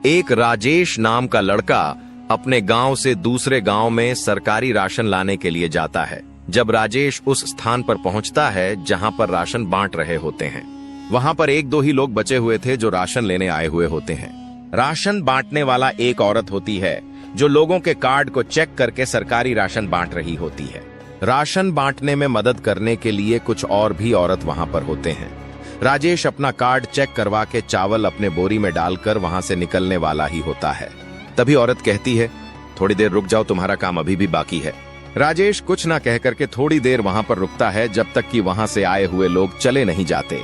एक राजेश नाम का लड़का अपने गांव से दूसरे गांव में सरकारी राशन लाने के लिए जाता है। जब राजेश उस स्थान पर पहुंचता है जहां पर राशन बांट रहे होते हैं, वहां पर एक दो ही लोग बचे हुए थे जो राशन लेने आए हुए होते हैं। राशन बांटने वाला एक औरत होती है जो लोगों के कार्ड को चेक करके सरकारी राशन बांट रही होती है। राशन बांटने में मदद करने के लिए कुछ और भी औरत वहां पर होते हैं। राजेश अपना कार्ड चेक करवा के चावल अपने बोरी में डालकर वहां से निकलने वाला ही होता है। तभी औरत कहती है, थोड़ी देर रुक जाओ, तुम्हारा काम अभी भी बाकी है। राजेश कुछ ना कह करके थोड़ी देर वहां पर रुकता है जब तक कि वहां से आए हुए लोग चले नहीं जाते।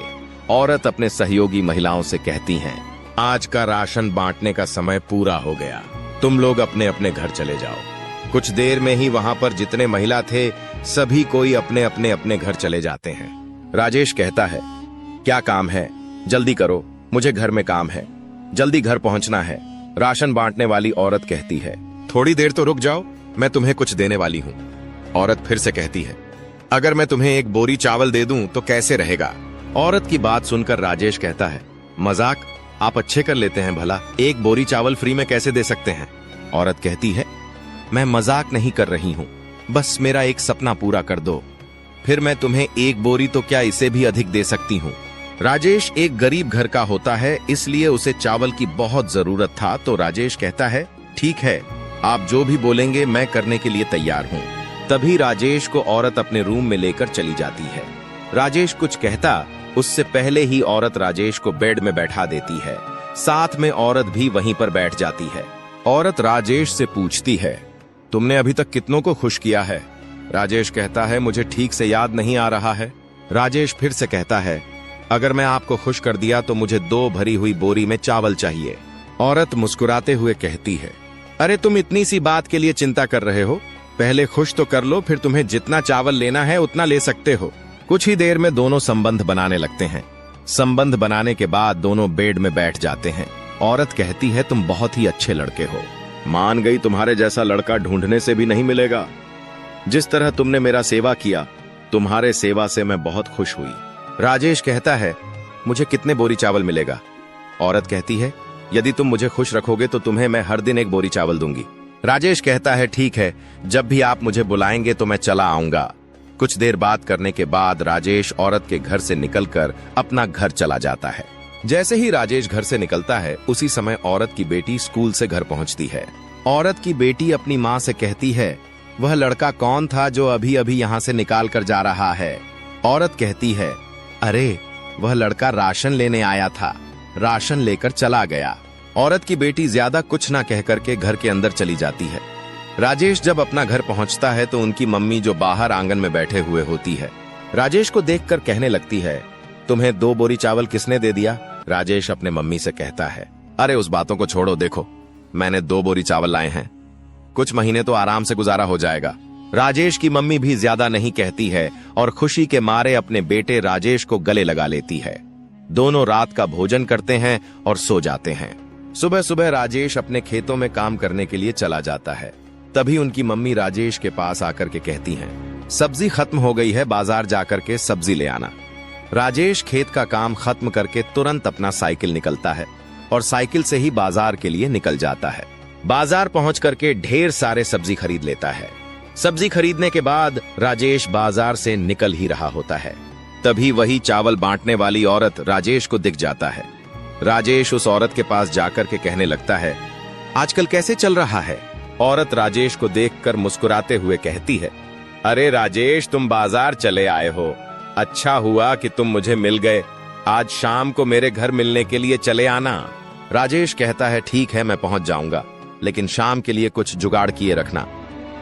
औरत अपने सहयोगी महिलाओं से कहती हैं, आज का राशन बांटने का समय पूरा हो गया, तुम लोग अपने अपने घर चले जाओ। कुछ देर में ही वहां पर जितने महिला थे सभी कोई अपने अपने अपने घर चले जाते हैं। राजेश कहता है, क्या काम है, जल्दी करो, मुझे घर में काम है, जल्दी घर पहुंचना है। राशन बांटने वाली औरत कहती है, थोड़ी देर तो रुक जाओ, मैं तुम्हें कुछ देने वाली हूँ। औरत फिर से कहती है, अगर मैं तुम्हें एक बोरी चावल दे दूं तो कैसे रहेगा? औरत की बात सुनकर राजेश कहता है, मजाक आप अच्छे कर लेते हैं भला, एक बोरी चावल फ्री में कैसे दे सकते हैं? औरत कहती है, मैं मजाक नहीं कर रही हूँ, बस मेरा एक सपना पूरा कर दो, फिर मैं तुम्हें एक बोरी तो क्या इससे भी अधिक दे सकती हूँ। राजेश एक गरीब घर का होता है, इसलिए उसे चावल की बहुत जरूरत था। तो राजेश कहता है, ठीक है, आप जो भी बोलेंगे मैं करने के लिए तैयार हूँ। तभी राजेश को औरत अपने रूम में लेकर चली जाती है। राजेश कुछ कहता उससे पहले ही औरत राजेश को बेड में बैठा देती है, साथ में औरत भी वहीं पर बैठ जाती है। औरत राजेश से पूछती है, तुमने अभी तक कितनों को खुश किया है? राजेश कहता है, मुझे ठीक से याद नहीं आ रहा है। राजेश फिर से कहता है, अगर मैं आपको खुश कर दिया तो मुझे 2 भरी हुई बोरी में चावल चाहिए। औरत मुस्कुराते हुए कहती है, अरे तुम इतनी सी बात के लिए चिंता कर रहे हो, पहले खुश तो कर लो, फिर तुम्हें जितना चावल लेना है उतना ले सकते हो। कुछ ही देर में दोनों संबंध बनाने लगते हैं। संबंध बनाने के बाद दोनों बेड में बैठ जाते हैं। औरत कहती है, तुम बहुत ही अच्छे लड़के हो, मान गई, तुम्हारे जैसा लड़का ढूंढने से भी नहीं मिलेगा। जिस तरह तुमने मेरा सेवा किया, तुम्हारे सेवा से मैं बहुत खुश हुई। राजेश कहता है, मुझे कितने बोरी चावल मिलेगा? औरत कहती है, यदि तुम मुझे खुश रखोगे तो तुम्हें मैं हर दिन 1 बोरी चावल दूंगी। राजेश कहता है, ठीक है, जब भी आप मुझे बुलाएंगे तो मैं चला आऊंगा। कुछ देर बात करने के बाद राजेश औरत के घर से निकलकर अपना घर चला जाता है। जैसे ही राजेश घर से निकलता है, उसी समय औरत की बेटी स्कूल से घर पहुंचती है। औरत की बेटी अपनी माँ से कहती है, वह लड़का कौन था जो अभी अभी यहाँ से निकाल कर जा रहा है? औरत कहती है, अरे वह लड़का राशन लेने आया था, राशन लेकर चला गया। औरत की बेटी ज्यादा कुछ ना कह करके घर के अंदर चली जाती है। राजेश जब अपना घर पहुंचता है तो उनकी मम्मी जो बाहर आंगन में बैठे हुए होती है, राजेश को देखकर कहने लगती है, तुम्हें 2 बोरी चावल किसने दे दिया? राजेश अपने मम्मी से कहता है, अरे उस बातों को छोड़ो, देखो मैंने 2 बोरी चावल लाए हैं, कुछ महीने तो आराम से गुजारा हो जाएगा। राजेश की मम्मी भी ज्यादा नहीं कहती है और खुशी के मारे अपने बेटे राजेश को गले लगा लेती है। दोनों रात का भोजन करते हैं और सो जाते हैं। सुबह सुबह राजेश अपने खेतों में काम करने के लिए चला जाता है। तभी उनकी मम्मी राजेश के पास आकर के कहती हैं, सब्जी खत्म हो गई है, बाजार जाकर के सब्जी ले आना। राजेश खेत का काम खत्म करके तुरंत अपना साइकिल निकलता है और साइकिल से ही बाजार के लिए निकल जाता है। बाजार पहुंच करके ढेर सारे सब्जी खरीद लेता है। सब्जी खरीदने के बाद राजेश बाजार से निकल ही रहा होता है। तभी वही चावल बांटने वाली औरत राजेश को दिख जाता है। राजेश उस औरत के पास जाकर के कहने लगता है, आजकल कैसे चल रहा है? औरत राजेश को देखकर मुस्कुराते हुए कहती है, अरे राजेश, तुम बाजार चले आए हो, अच्छा हुआ कि तुम मुझे मिल गए, आज शाम को मेरे घर मिलने के लिए चले आना। राजेश कहता है, ठीक है, मैं पहुंच जाऊंगा, लेकिन शाम के लिए कुछ जुगाड़ किए रखना।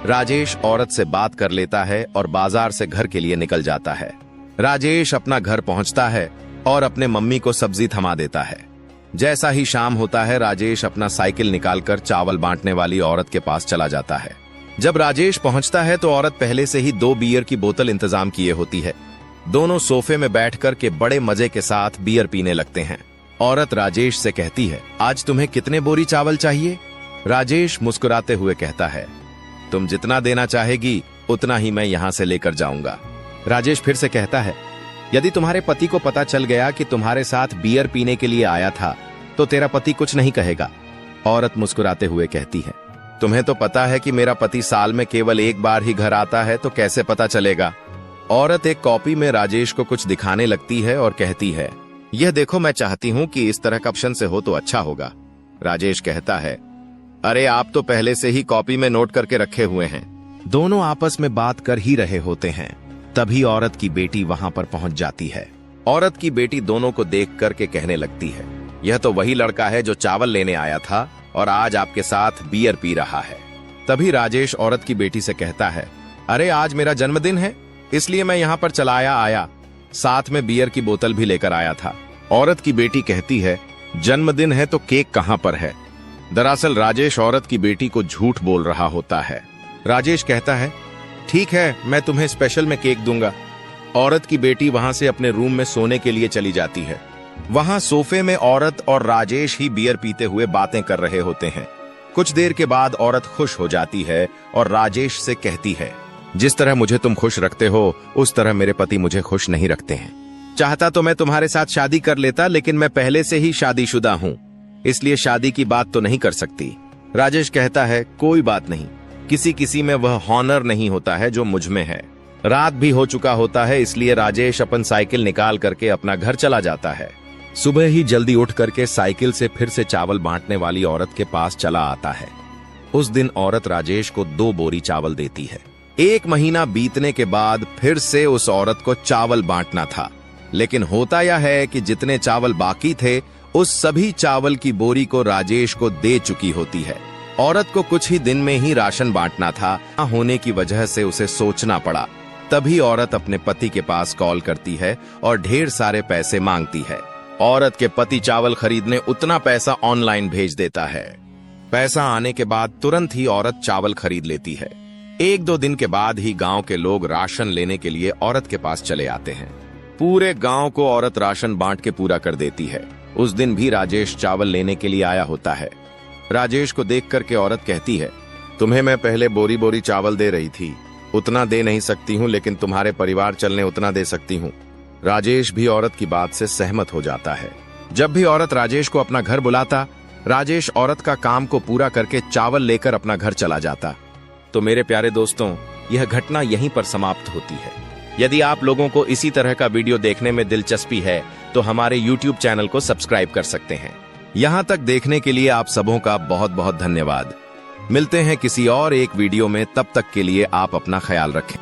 राजेश औरत से बात कर लेता है और बाजार से घर के लिए निकल जाता है। राजेश अपना घर पहुंचता है और अपने मम्मी को सब्जी थमा देता है। जैसा ही शाम होता है, राजेश अपना साइकिल निकालकर चावल बांटने वाली औरत के पास चला जाता है। जब राजेश पहुंचता है तो औरत पहले से ही 2 बियर की बोतल इंतजाम किए होती है। दोनों सोफे में बैठकर के बड़े मजे के साथ बियर पीने लगते हैं। औरत राजेश से कहती है, आज तुम्हें कितने बोरी चावल चाहिए? राजेश मुस्कुराते हुए कहता है, तुम जितना देना चाहेगी उतना ही मैं यहाँ से लेकर जाऊंगा। राजेश फिर से कहता है, यदि तुम्हारे पति को पता चल गया कि तुम्हारे साथ बियर पीने के लिए आया था तो तेरा पति कुछ नहीं कहेगा। औरत मुस्कुराते हुए कहती है, तुम्हें तो पता है कि मेरा पति साल में केवल एक बार ही घर आता है, तो कैसे पता चलेगा। औरत एक कॉपी में राजेश को कुछ दिखाने लगती है और कहती है, यह देखो, मैं चाहती हूँ कि इस तरह का ऑप्शन से हो तो अच्छा होगा। राजेश कहता है, अरे आप तो पहले से ही कॉपी में नोट करके रखे हुए हैं। दोनों आपस में बात कर ही रहे होते हैं, तभी औरत की बेटी वहां पर पहुंच जाती है। औरत की बेटी दोनों को देख करके कहने लगती है, यह तो वही लड़का है जो चावल लेने आया था और आज आपके साथ बियर पी रहा है। तभी राजेश औरत की बेटी से कहता है, अरे आज मेरा जन्मदिन है, इसलिए मैं यहाँ पर चलाया आया, साथ में बियर की बोतल भी लेकर आया था। औरत की बेटी कहती है, जन्मदिन है तो केक कहाँ पर है। दरअसल राजेश औरत की बेटी को झूठ बोल रहा होता है। राजेश कहता है, ठीक है, मैं तुम्हें स्पेशल में केक दूंगा। औरत की बेटी वहां से अपने रूम में सोने के लिए चली जाती है। वहां सोफे में औरत और राजेश ही बियर पीते हुए बातें कर रहे होते हैं। कुछ देर के बाद औरत खुश हो जाती है और राजेश से कहती है, जिस तरह मुझे तुम खुश रखते हो उस तरह मेरे पति मुझे खुश नहीं रखते हैं। चाहता तो मैं तुम्हारे साथ शादी कर लेता, लेकिन मैं पहले से ही शादीशुदा हूँ, इसलिए शादी की बात तो नहीं कर सकती। राजेश कहता है, कोई बात नहीं, किसी किसी में वह हॉनर नहीं होता है जो मुझ में है। रात भी हो चुका होता है, इसलिए राजेश अपन साइकिल निकाल करके अपना घर चला जाता है। सुबह ही जल्दी उठ करके साइकिल से फिर से चावल बांटने वाली औरत के पास चला आता है। उस दिन औरत राजेश को 2 बोरी चावल देती है। 1 महीना बीतने के बाद फिर से उस औरत को चावल बांटना था, लेकिन होता यह है कि जितने चावल बाकी थे उस सभी चावल की बोरी को राजेश को दे चुकी होती है। औरत को कुछ ही दिन में ही राशन बांटना था, होने की वजह से उसे सोचना पड़ा। तभी औरत अपने पति के पास कॉल करती है और ढेर सारे पैसे मांगती है। औरत के पति चावल खरीदने उतना पैसा ऑनलाइन भेज देता है। पैसा आने के बाद तुरंत ही औरत चावल खरीद लेती है। 1-2 दिन के बाद ही गांव के लोग राशन लेने के लिए औरत के पास चले आते हैं। पूरे गांव को औरत राशन बांट के पूरा कर देती है। उस दिन भी राजेश चावल लेने के लिए आया होता है। राजेश को देख करके औरत कहती है, तुम्हें मैं पहले बोरी बोरी चावल दे रही थी, उतना दे नहीं सकती हूँ, लेकिन तुम्हारे परिवार चलने उतना दे सकती हूँ। राजेश भी औरत की बात से सहमत हो जाता है। जब भी औरत राजेश को अपना घर बुलाता, राजेश औरत का काम को पूरा करके चावल लेकर अपना घर चला जाता। तो मेरे प्यारे दोस्तों, यह घटना यहीं पर समाप्त होती है। यदि आप लोगों को इसी तरह का वीडियो देखने में दिलचस्पी है तो हमारे YouTube चैनल को सब्सक्राइब कर सकते हैं। यहाँ तक देखने के लिए आप सबों का बहुत बहुत धन्यवाद। मिलते हैं किसी और एक वीडियो में, तब तक के लिए आप अपना ख्याल रखें।